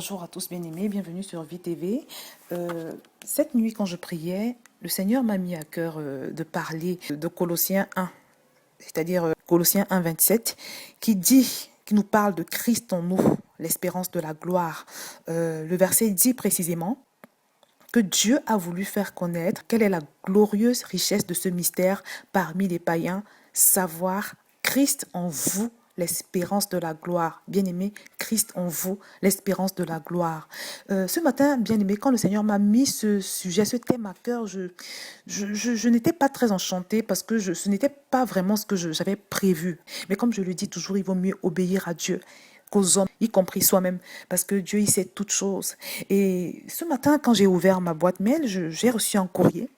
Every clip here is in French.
Bonjour à tous bien-aimés, bienvenue sur VTV. Cette nuit, quand je priais, le Seigneur m'a mis à cœur de parler de Colossiens 1, c'est-à-dire Colossiens 1, 27, qui nous parle de Christ en nous, l'espérance de la gloire. Le verset dit précisément que Dieu a voulu faire connaître quelle est la glorieuse richesse de ce mystère parmi les païens, savoir Christ en vous, l'espérance de la gloire. Bien-aimé, Christ en vous, l'espérance de la gloire. Ce matin, bien-aimé, quand le Seigneur m'a mis ce sujet, ce thème à cœur, je n'étais pas très enchantée parce que ce n'était pas vraiment ce que j'avais prévu. Mais comme je le dis toujours, il vaut mieux obéir à Dieu qu'aux hommes, y compris soi-même, parce que Dieu, il sait toutes choses. Et ce matin, quand j'ai ouvert ma boîte mail, j'ai reçu un courrier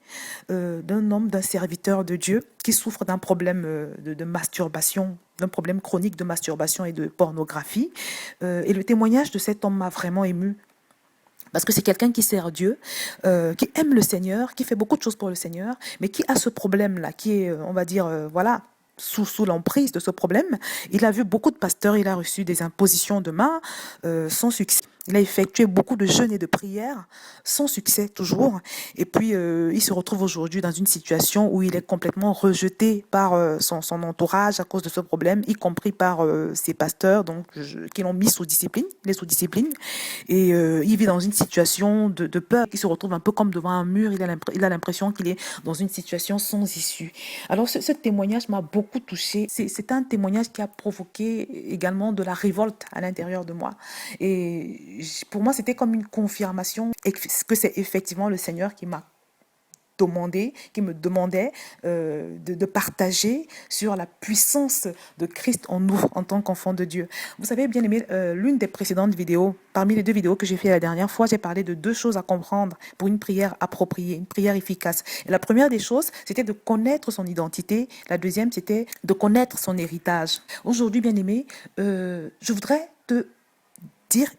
d'un homme, d'un serviteur de Dieu qui souffre d'un problème de masturbation, d'un problème chronique de masturbation et de pornographie. Et le témoignage de cet homme m'a vraiment ému. Parce que c'est quelqu'un qui sert Dieu, qui aime le Seigneur, qui fait beaucoup de choses pour le Seigneur, mais qui a ce problème-là, qui est, on va dire, voilà, sous l'emprise de ce problème. Il a vu beaucoup de pasteurs, il a reçu des impositions de main, sans succès. Il a effectué beaucoup de jeûnes et de prières, sans succès toujours. Et puis, il se retrouve aujourd'hui dans une situation où il est complètement rejeté par son entourage à cause de ce problème, y compris par ses pasteurs, donc qui l'ont mis sous discipline, les sous discipline. Et il vit dans une situation de peur, il se retrouve un peu comme devant un mur. Il a l'impression qu'il est dans une situation sans issue. Alors, ce témoignage m'a beaucoup touchée. C'est un témoignage qui a provoqué également de la révolte à l'intérieur de moi. Et pour moi, c'était comme une confirmation que c'est effectivement le Seigneur qui me demandait de partager sur la puissance de Christ en nous en tant qu'enfants de Dieu. Vous savez, bien aimé, l'une des précédentes vidéos, parmi les 2 vidéos que j'ai fait la dernière fois, j'ai parlé de 2 choses à comprendre pour une prière appropriée, une prière efficace. Et la première des choses, c'était de connaître son identité. La deuxième, c'était de connaître son héritage. Aujourd'hui, bien aimé, je voudrais te dire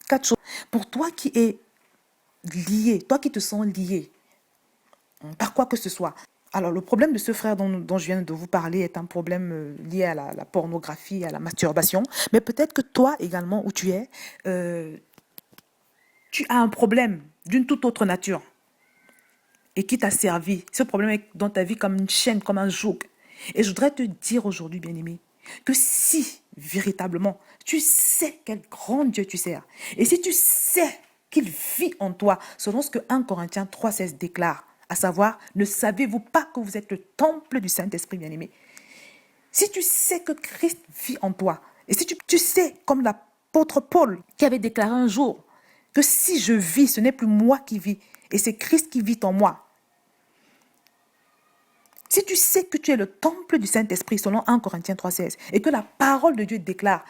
4 choses. Pour toi qui es lié, toi qui te sens lié, par quoi que ce soit. Alors, le problème de ce frère dont je viens de vous parler est un problème lié à la pornographie, à la masturbation. Mais peut-être que toi également, où tu es, tu as un problème d'une toute autre nature et qui t'a servi. Ce problème est dans ta vie comme une chaîne, comme un joug. Et je voudrais te dire aujourd'hui, bien-aimé, que si véritablement tu sais quel grand Dieu tu sers, et si tu sais qu'il vit en toi, selon ce que 1 Corinthiens 3,16 déclare, à savoir, ne savez-vous pas que vous êtes le temple du Saint-Esprit, bien-aimé? Si tu sais que Christ vit en toi, et si tu sais, comme l'apôtre Paul, qui avait déclaré un jour, que si je vis, ce n'est plus moi qui vis, et c'est Christ qui vit en moi. Si tu sais que tu es le temple du Saint-Esprit, selon 1 Corinthiens 3,16, et que la parole de Dieu déclare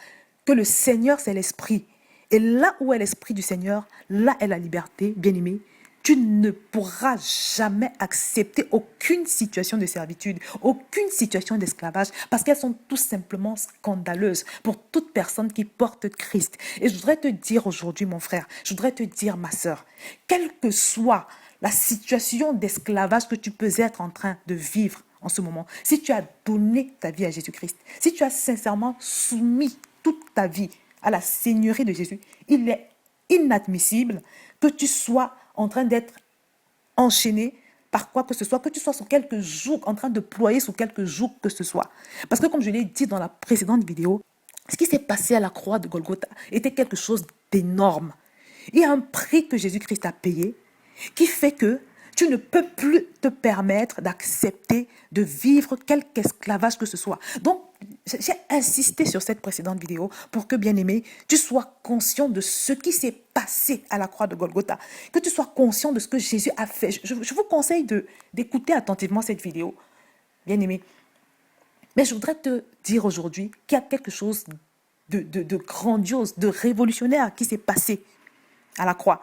que le Seigneur, c'est l'Esprit, et là où est l'Esprit du Seigneur, là est la liberté, bien-aimé, tu ne pourras jamais accepter aucune situation de servitude, aucune situation d'esclavage, parce qu'elles sont tout simplement scandaleuses pour toute personne qui porte Christ. Et je voudrais te dire aujourd'hui, mon frère, je voudrais te dire, ma sœur, quelle que soit la situation d'esclavage que tu peux être en train de vivre en ce moment, si tu as donné ta vie à Jésus-Christ, si tu as sincèrement soumis toute ta vie à la seigneurie de Jésus, il est inadmissible que tu sois en train d'être enchaîné par quoi que ce soit, que tu sois sous quelques jours, en train de ployer sous quelques jours que ce soit. Parce que comme je l'ai dit dans la précédente vidéo, ce qui s'est passé à la croix de Golgotha était quelque chose d'énorme. Il y a un prix que Jésus-Christ a payé qui fait que tu ne peux plus te permettre d'accepter de vivre quelque esclavage que ce soit. Donc, j'ai insisté sur cette précédente vidéo pour que, bien-aimé, tu sois conscient de ce qui s'est passé à la croix de Golgotha, que tu sois conscient de ce que Jésus a fait. Je vous conseille d'écouter attentivement cette vidéo, bien-aimé. Mais je voudrais te dire aujourd'hui qu'il y a quelque chose de grandiose, de révolutionnaire qui s'est passé à la croix.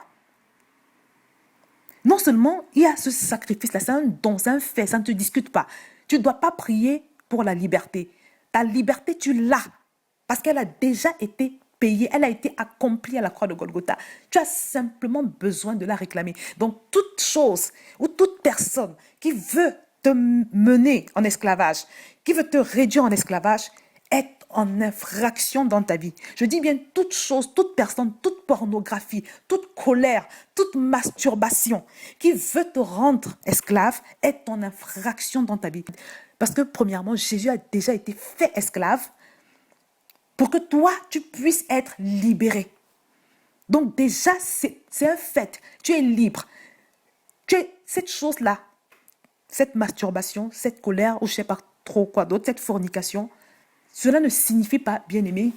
Non seulement il y a ce sacrifice-là, c'est un don, c'est un fait, ça ne te discute pas. Tu ne dois pas prier pour la liberté. Ta liberté, tu l'as parce qu'elle a déjà été payée, elle a été accomplie à la croix de Golgotha. Tu as simplement besoin de la réclamer. Donc, toute chose ou toute personne qui veut te mener en esclavage, qui veut te réduire en esclavage, est en infraction dans ta vie. Je dis bien toute chose, toute personne, toute pornographie, toute colère, toute masturbation qui veut te rendre esclave est en infraction dans ta vie. Parce que premièrement, Jésus a déjà été fait esclave pour que toi, tu puisses être libéré. Donc déjà, c'est un fait. Tu es libre. Cette chose-là, cette masturbation, cette colère, ou je ne sais pas trop quoi d'autre, cette fornication, cela ne signifie pas, bien-aimé,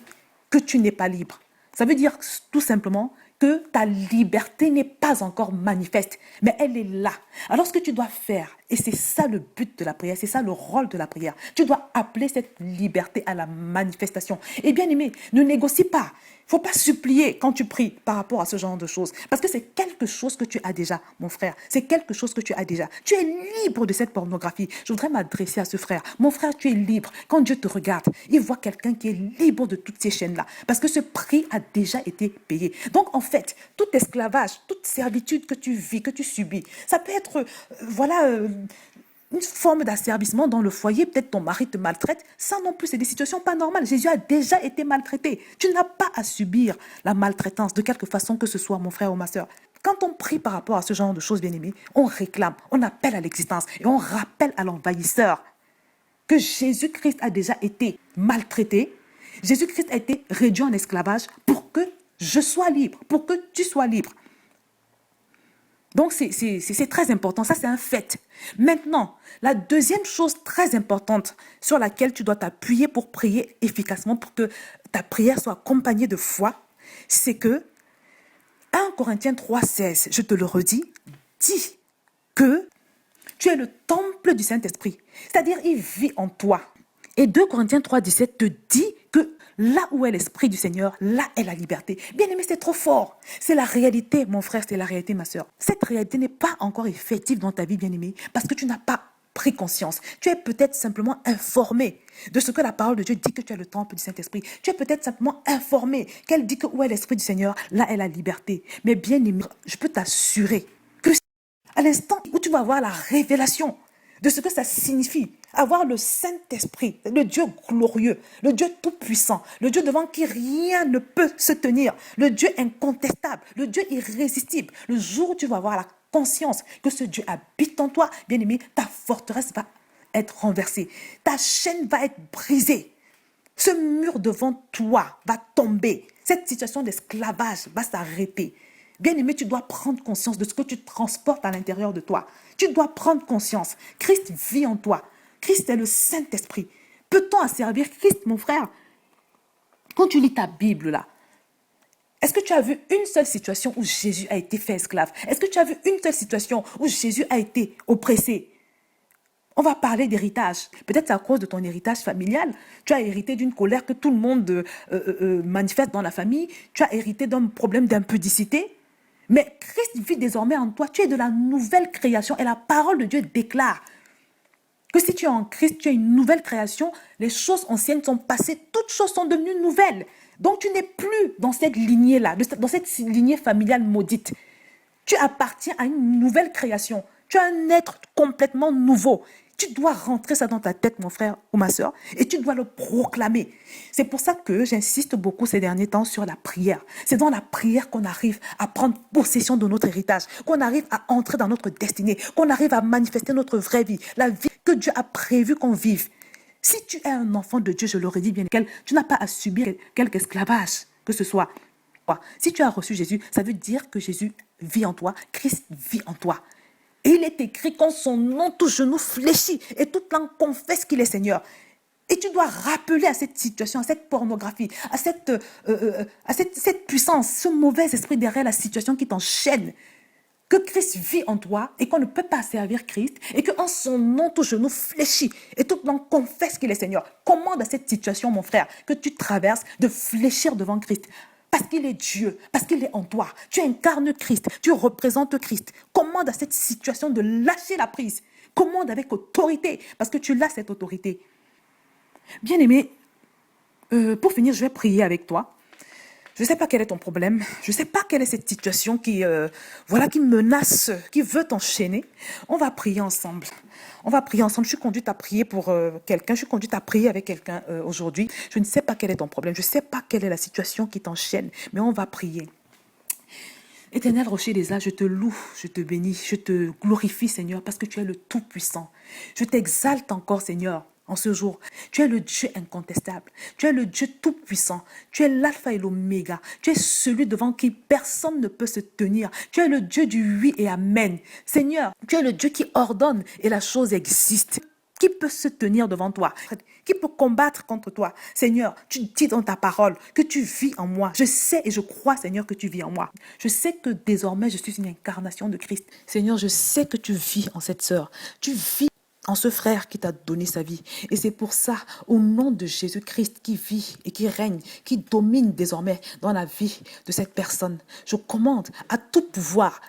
que tu n'es pas libre. Ça veut dire tout simplement que ta liberté n'est pas encore manifeste, mais elle est là. Alors ce que tu dois faire, et c'est ça le but de la prière, c'est ça le rôle de la prière, tu dois appeler cette liberté à la manifestation. Et bien aimé, ne négocie pas. Il ne faut pas supplier quand tu pries par rapport à ce genre de choses. Parce que c'est quelque chose que tu as déjà, mon frère. C'est quelque chose que tu as déjà. Tu es libre de cette pornographie. Je voudrais m'adresser à ce frère. Mon frère, tu es libre. Quand Dieu te regarde, il voit quelqu'un qui est libre de toutes ces chaînes-là. Parce que ce prix a déjà été payé. Donc, en fait, tout esclavage, toute servitude que tu vis, que tu subis, ça peut être, une forme d'asservissement dans le foyer, peut-être ton mari te maltraite, ça non plus, c'est des situations pas normales. Jésus a déjà été maltraité. Tu n'as pas à subir la maltraitance de quelque façon que ce soit, mon frère ou ma soeur. Quand on prie par rapport à ce genre de choses, bien-aimés, on réclame, on appelle à l'existence et on rappelle à l'envahisseur que Jésus-Christ a déjà été maltraité. Jésus-Christ a été réduit en esclavage pour que je sois libre, pour que tu sois libre. Donc, c'est très important. Ça, c'est un fait. Maintenant, la deuxième chose très importante sur laquelle tu dois t'appuyer pour prier efficacement, pour que ta prière soit accompagnée de foi, c'est que 1 Corinthiens 3,16, je te le redis, dit que tu es le temple du Saint-Esprit. C'est-à-dire, il vit en toi. Et 2 Corinthiens 3,17 te dit que là où est l'Esprit du Seigneur, là est la liberté. Bien aimé, c'est trop fort. C'est la réalité, mon frère, c'est la réalité, ma soeur. Cette réalité n'est pas encore effective dans ta vie, bien aimé, parce que tu n'as pas pris conscience. Tu es peut-être simplement informé de ce que la parole de Dieu dit que tu es le temple du Saint-Esprit. Tu es peut-être simplement informé qu'elle dit que où est l'Esprit du Seigneur, là est la liberté. Mais bien aimé, je peux t'assurer que à l'instant où tu vas avoir la révélation de ce que ça signifie, avoir le Saint-Esprit, le Dieu glorieux, le Dieu tout-puissant, le Dieu devant qui rien ne peut se tenir, le Dieu incontestable, le Dieu irrésistible. Le jour où tu vas avoir la conscience que ce Dieu habite en toi, bien-aimé, ta forteresse va être renversée, ta chaîne va être brisée, ce mur devant toi va tomber, cette situation d'esclavage va s'arrêter. Bien-aimé, tu dois prendre conscience de ce que tu transportes à l'intérieur de toi. Tu dois prendre conscience. Christ vit en toi. Christ est le Saint-Esprit. Peut-on asservir Christ, mon frère? Quand tu lis ta Bible, là, est-ce que tu as vu une seule situation où Jésus a été fait esclave? Est-ce que tu as vu une seule situation où Jésus a été oppressé? On va parler d'héritage. Peut-être c'est à cause de ton héritage familial. Tu as hérité d'une colère que tout le monde manifeste dans la famille. Tu as hérité d'un problème d'impudicité. Mais Christ vit désormais en toi. Tu es de la nouvelle création. Et la parole de Dieu déclare que si tu es en Christ, tu es une nouvelle création. Les choses anciennes sont passées. Toutes choses sont devenues nouvelles. Donc tu n'es plus dans cette lignée-là, dans cette lignée familiale maudite. Tu appartiens à une nouvelle création. Tu es un être complètement nouveau. Tu dois rentrer ça dans ta tête, mon frère ou ma soeur, et tu dois le proclamer. C'est pour ça que j'insiste beaucoup ces derniers temps sur la prière. C'est dans la prière qu'on arrive à prendre possession de notre héritage, qu'on arrive à entrer dans notre destinée, qu'on arrive à manifester notre vraie vie, la vie que Dieu a prévu qu'on vive. Si tu es un enfant de Dieu, je l'aurais dit bien, tu n'as pas à subir quelque esclavage que ce soit. Si tu as reçu Jésus, ça veut dire que Jésus vit en toi, Christ vit en toi. Et il est écrit qu'en son nom, tout genou fléchit et toute langue confesse qu'il est Seigneur. Et tu dois rappeler à cette situation, à cette pornographie, à cette puissance, ce mauvais esprit derrière la situation qui t'enchaîne, que Christ vit en toi et qu'on ne peut pas servir Christ et qu'en son nom, tout genou fléchit et toute langue confesse qu'il est Seigneur. Commande à cette situation, mon frère, que tu traverses de fléchir devant Christ. Parce qu'il est Dieu, parce qu'il est en toi. Tu incarnes Christ, tu représentes Christ. Commande à cette situation de lâcher la prise. Commande avec autorité, parce que tu as cette autorité. Bien-aimé, pour finir, je vais prier avec toi. Je ne sais pas quel est ton problème. Je ne sais pas quelle est cette situation voilà, qui menace, qui veut t'enchaîner. On va prier ensemble. On va prier ensemble. Je suis conduite à prier pour quelqu'un. Je suis conduite à prier avec quelqu'un aujourd'hui. Je ne sais pas quel est ton problème. Je ne sais pas quelle est la situation qui t'enchaîne. Mais on va prier. Éternel rocher des âges, je te loue, je te bénis, je te glorifie, Seigneur, parce que tu es le Tout-Puissant. Je t'exalte encore, Seigneur, en ce jour. Tu es le Dieu incontestable. Tu es le Dieu Tout-Puissant. Tu es l'Alpha et l'Oméga. Tu es celui devant qui personne ne peut se tenir. Tu es le Dieu du oui et amen. Seigneur, tu es le Dieu qui ordonne et la chose existe. Qui peut se tenir devant toi? Qui peut combattre contre toi? Seigneur, tu dis dans ta parole que tu vis en moi. Je sais et je crois, Seigneur, que tu vis en moi. Je sais que désormais, je suis une incarnation de Christ. Seigneur, je sais que tu vis en cette sœur. Tu vis en ce frère qui t'a donné sa vie. Et c'est pour ça, au nom de Jésus-Christ qui vit et qui règne, qui domine désormais dans la vie de cette personne, je commande à tout pouvoir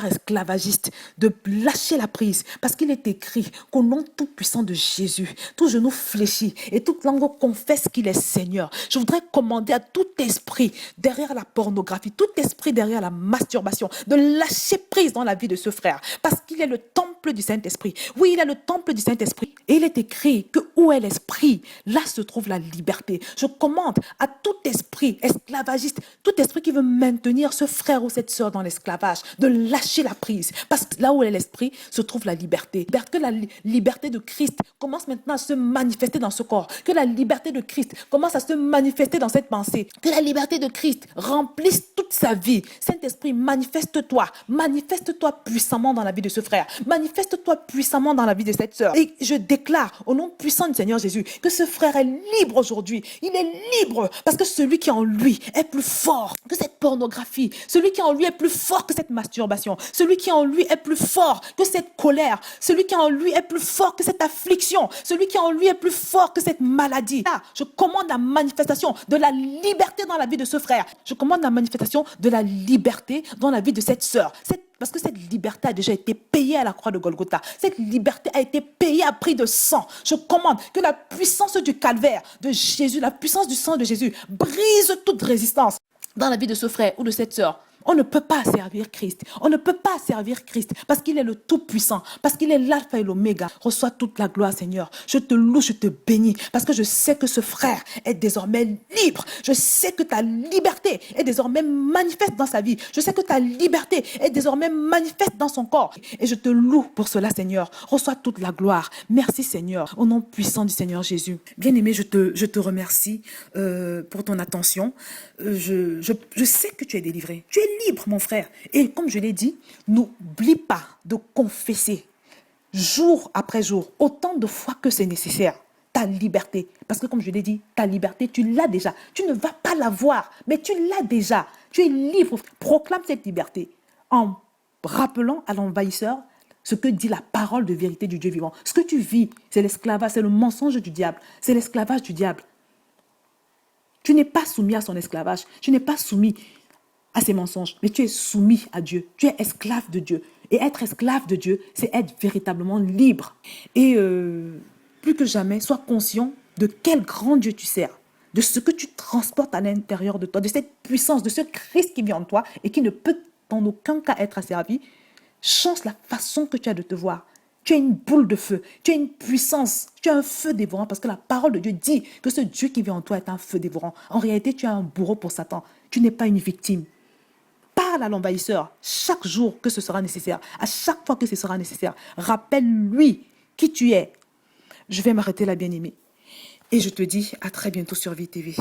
esclavagiste de lâcher la prise. Parce qu'il est écrit qu'au nom tout-puissant de Jésus, tout genou fléchit et toute langue confesse qu'il est Seigneur. Je voudrais commander à tout esprit derrière la pornographie, tout esprit derrière la masturbation, de lâcher prise dans la vie de ce frère. Parce qu'il est le temple du Saint-Esprit. Oui, il est le temple du Saint-Esprit. Et il est écrit que où est l'esprit, là se trouve la liberté. Je commande à tout esprit esclavagiste, tout esprit qui veut maintenir ce frère ou cette sœur dans l'esclavage, de lâcher la prise. Parce que là où est l'esprit, se trouve la liberté. Que la liberté de Christ commence maintenant à se manifester dans ce corps. Que la liberté de Christ commence à se manifester dans cette pensée. Que la liberté de Christ remplisse toute sa vie. Saint-Esprit, manifeste-toi. Manifeste-toi puissamment dans la vie de ce frère. Manifeste-toi puissamment dans la vie de cette sœur. Et je déclare au nom puissant du Seigneur Jésus que ce frère est libre aujourd'hui. Il est libre parce que celui qui est en lui est plus fort que cette pornographie. Celui qui est en lui est plus fort que cette masturbation. Celui qui est en lui est plus fort que cette colère. Celui qui est en lui est plus fort que cette affliction. Celui qui est en lui est plus fort que cette maladie. Là, je commande la manifestation de la liberté dans la vie de ce frère. Je commande la manifestation de la liberté dans la vie de cette sœur. Parce que cette liberté a déjà été payée à la croix de Golgotha. Cette liberté a été payée à prix de sang. Je commande que la puissance du calvaire de Jésus, la puissance du sang de Jésus brise toute résistance dans la vie de ce frère ou de cette sœur. On ne peut pas servir Christ. On ne peut pas servir Christ parce qu'il est le Tout-Puissant, parce qu'il est l'Alpha et l'Oméga. Reçois toute la gloire, Seigneur. Je te loue, je te bénis parce que je sais que ce frère est désormais libre. Je sais que ta liberté est désormais manifeste dans sa vie. Je sais que ta liberté est désormais manifeste dans son corps. Et je te loue pour cela, Seigneur. Reçois toute la gloire. Merci, Seigneur, au nom puissant du Seigneur Jésus. Bien-aimé, je te remercie pour ton attention. Je sais que tu es délivré. Tu es libre, mon frère. Et comme je l'ai dit, n'oublie pas de confesser jour après jour, autant de fois que c'est nécessaire, ta liberté. Parce que comme je l'ai dit, ta liberté, tu l'as déjà. Tu ne vas pas l'avoir, mais tu l'as déjà. Tu es libre. Proclame cette liberté en rappelant à l'envahisseur ce que dit la parole de vérité du Dieu vivant. Ce que tu vis, c'est l'esclavage, c'est le mensonge du diable. C'est l'esclavage du diable. Tu n'es pas soumis à son esclavage. Tu n'es pas soumis à ses mensonges, mais tu es soumis à Dieu. Tu es esclave de Dieu. Et être esclave de Dieu, c'est être véritablement libre. Et plus que jamais, sois conscient de quel grand Dieu tu sers, de ce que tu transportes à l'intérieur de toi, de cette puissance, de ce Christ qui vit en toi et qui ne peut en aucun cas être asservi. Change la façon que tu as de te voir. Tu as une boule de feu, tu as une puissance, tu as un feu dévorant parce que la parole de Dieu dit que ce Dieu qui vit en toi est un feu dévorant. En réalité, tu es un bourreau pour Satan. Tu n'es pas une victime. Parle à l'envahisseur chaque jour que ce sera nécessaire. À chaque fois que ce sera nécessaire, rappelle-lui qui tu es. Je vais m'arrêter là, bien-aimé. Et je te dis à très bientôt sur VTV.